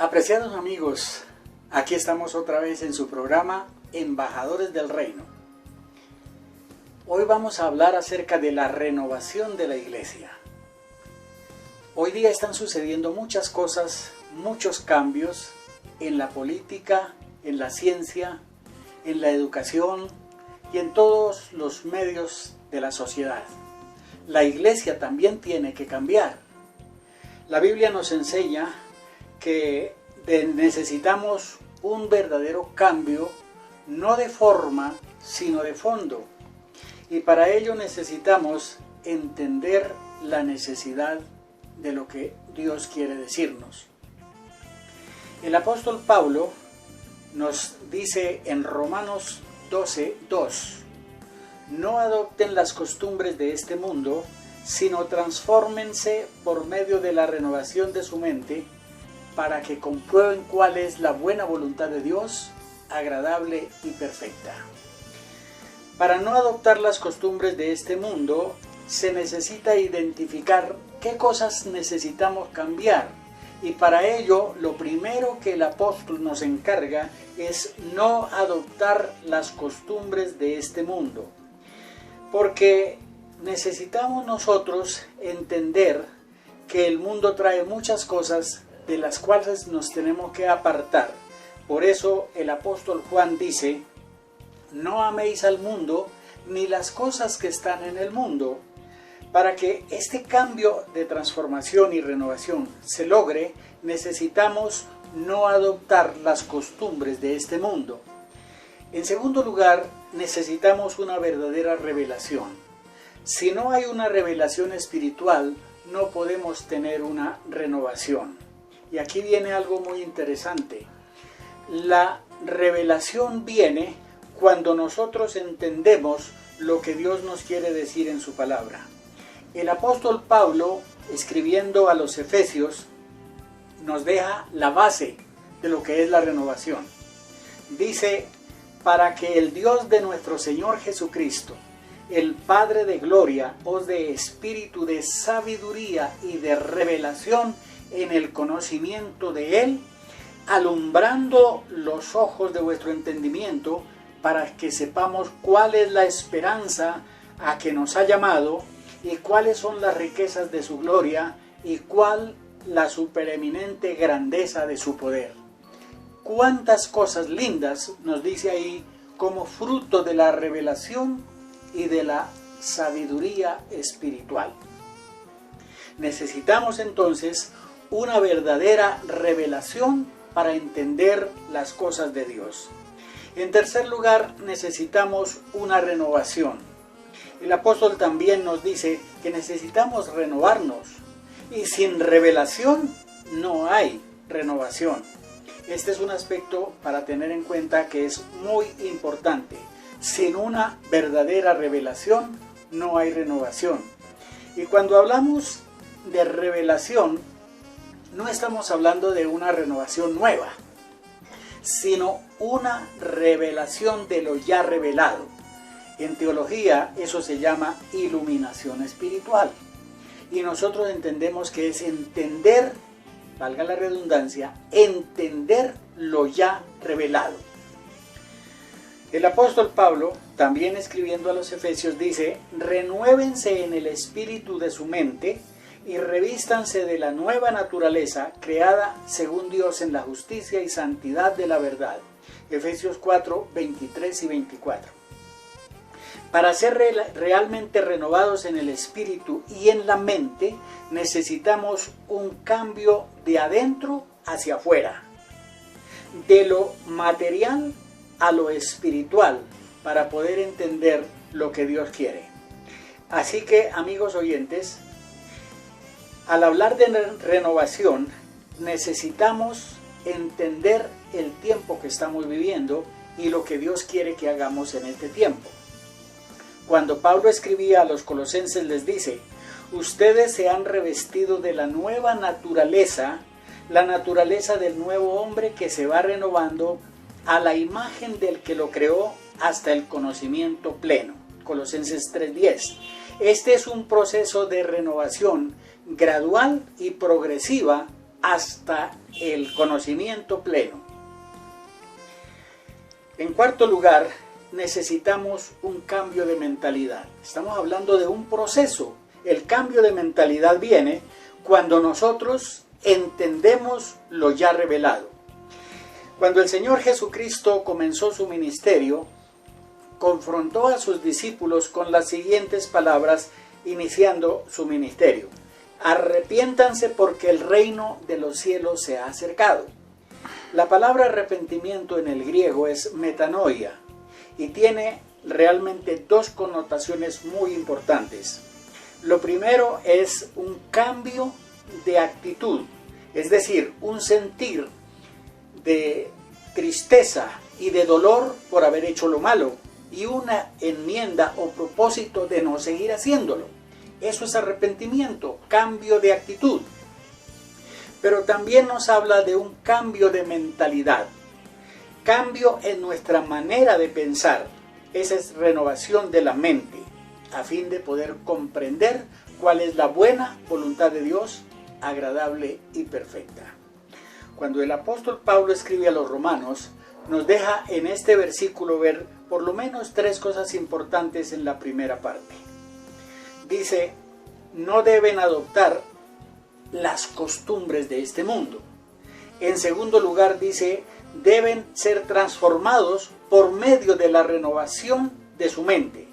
Apreciados amigos, aquí estamos otra vez en su programa Embajadores del Reino. Hoy vamos a hablar acerca de la renovación de la iglesia. Hoy día están sucediendo muchas cosas, muchos cambios en la política, en la ciencia, en la educación y en todos los medios de la sociedad. La iglesia también tiene que cambiar. La Biblia nos enseña que necesitamos un verdadero cambio, no de forma, sino de fondo. Y para ello necesitamos entender la necesidad de lo que Dios quiere decirnos. El apóstol Pablo nos dice en Romanos 12:2: no adopten las costumbres de este mundo, sino transfórmense por medio de la renovación de su mente, para que comprueben cuál es la buena voluntad de Dios, agradable y perfecta. Para no adoptar las costumbres de este mundo, se necesita identificar qué cosas necesitamos cambiar, y para ello lo primero que el apóstol nos encarga es no adoptar las costumbres de este mundo, porque necesitamos nosotros entender que el mundo trae muchas cosas de las cuales nos tenemos que apartar. Por eso el apóstol Juan dice: no améis al mundo ni las cosas que están en el mundo. Para que este cambio de transformación y renovación se logre, necesitamos no adoptar las costumbres de este mundo. En segundo lugar, necesitamos una verdadera revelación. Si no hay una revelación espiritual, no podemos tener una renovación. Y aquí viene algo muy interesante. La revelación viene cuando nosotros entendemos lo que Dios nos quiere decir en su palabra. El apóstol Pablo, escribiendo a los Efesios, nos deja la base de lo que es la renovación. Dice: para que el Dios de nuestro Señor Jesucristo, el Padre de gloria, os dé espíritu de sabiduría y de revelación en el conocimiento de Él, alumbrando los ojos de vuestro entendimiento, para que sepamos cuál es la esperanza a que nos ha llamado, y cuáles son las riquezas de su gloria, y cuál la supereminente grandeza de su poder. Cuántas cosas lindas nos dice ahí como fruto de la revelación y de la sabiduría espiritual. Necesitamos entonces una verdadera revelación para entender las cosas de Dios. En tercer lugar, necesitamos una renovación. El apóstol también nos dice que necesitamos renovarnos, y sin revelación no hay renovación. Este es un aspecto para tener en cuenta que es muy importante. Sin una verdadera revelación no hay renovación. Y cuando hablamos de revelación, no estamos hablando de una renovación nueva, sino una revelación de lo ya revelado. En teología eso se llama iluminación espiritual. Y nosotros entendemos que es entender, valga la redundancia, entender lo ya revelado. El apóstol Pablo, también escribiendo a los Efesios, dice: renuévense en el espíritu de su mente y revístanse de la nueva naturaleza creada según Dios en la justicia y santidad de la verdad. Efesios 4, 23 y 24. Para ser realmente renovados en el espíritu y en la mente, necesitamos un cambio de adentro hacia afuera, de lo material a lo espiritual, para poder entender lo que Dios quiere. Así que, amigos oyentes, al hablar de renovación, necesitamos entender el tiempo que estamos viviendo y lo que Dios quiere que hagamos en este tiempo. Cuando Pablo escribía a los colosenses, les dice: ustedes se han revestido de la nueva naturaleza, la naturaleza del nuevo hombre que se va renovando a la imagen del que lo creó hasta el conocimiento pleno. Colosenses 3:10. Este es un proceso de renovación gradual y progresiva hasta el conocimiento pleno. En cuarto lugar, necesitamos un cambio de mentalidad. Estamos hablando de un proceso. El cambio de mentalidad viene cuando nosotros entendemos lo ya revelado. Cuando el Señor Jesucristo comenzó su ministerio, confrontó a sus discípulos con las siguientes palabras, iniciando su ministerio: arrepiéntanse porque el reino de los cielos se ha acercado. La palabra arrepentimiento en el griego es metanoia y tiene realmente dos connotaciones muy importantes. Lo primero es un cambio de actitud, es decir, un sentir de tristeza y de dolor por haber hecho lo malo y una enmienda o propósito de no seguir haciéndolo. Eso es arrepentimiento, cambio de actitud. Pero también nos habla de un cambio de mentalidad, cambio en nuestra manera de pensar. Esa es renovación de la mente, a fin de poder comprender cuál es la buena voluntad de Dios, agradable y perfecta. Cuando el apóstol Pablo escribe a los romanos, nos deja en este versículo ver por lo menos tres cosas importantes en la primera parte. Dice, no deben adoptar las costumbres de este mundo. En segundo lugar dice, deben ser transformados por medio de la renovación de su mente.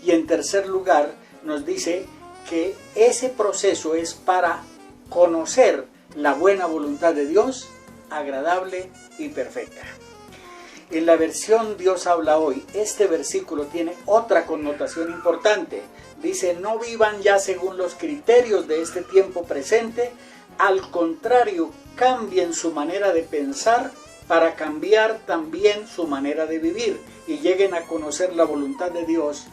Y en tercer lugar nos dice que ese proceso es para conocer la buena voluntad de Dios, agradable y perfecta. En la versión Dios habla hoy, este versículo tiene otra connotación importante. Dice, no vivan ya según los criterios de este tiempo presente, al contrario, cambien su manera de pensar para cambiar también su manera de vivir y lleguen a conocer la voluntad de Dios,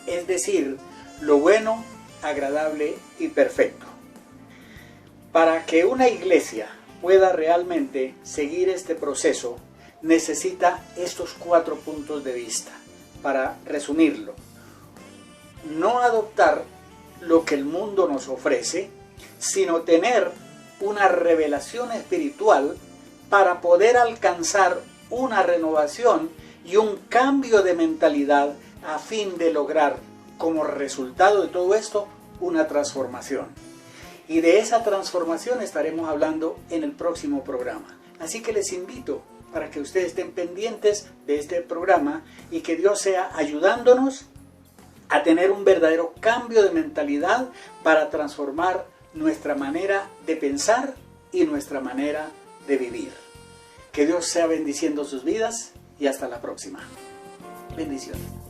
es decir, lo bueno, agradable y perfecto. Para que una iglesia pueda realmente seguir este proceso, necesita estos 4 puntos de vista. Para resumirlo, no adoptar lo que el mundo nos ofrece, sino tener una revelación espiritual para poder alcanzar una renovación y un cambio de mentalidad a fin de lograr como resultado de todo esto una transformación. Y de esa transformación estaremos hablando en el próximo programa. Así que les invito para que ustedes estén pendientes de este programa y que Dios sea ayudándonos a tener un verdadero cambio de mentalidad para transformar nuestra manera de pensar y nuestra manera de vivir. Que Dios sea bendiciendo sus vidas y hasta la próxima. Bendiciones.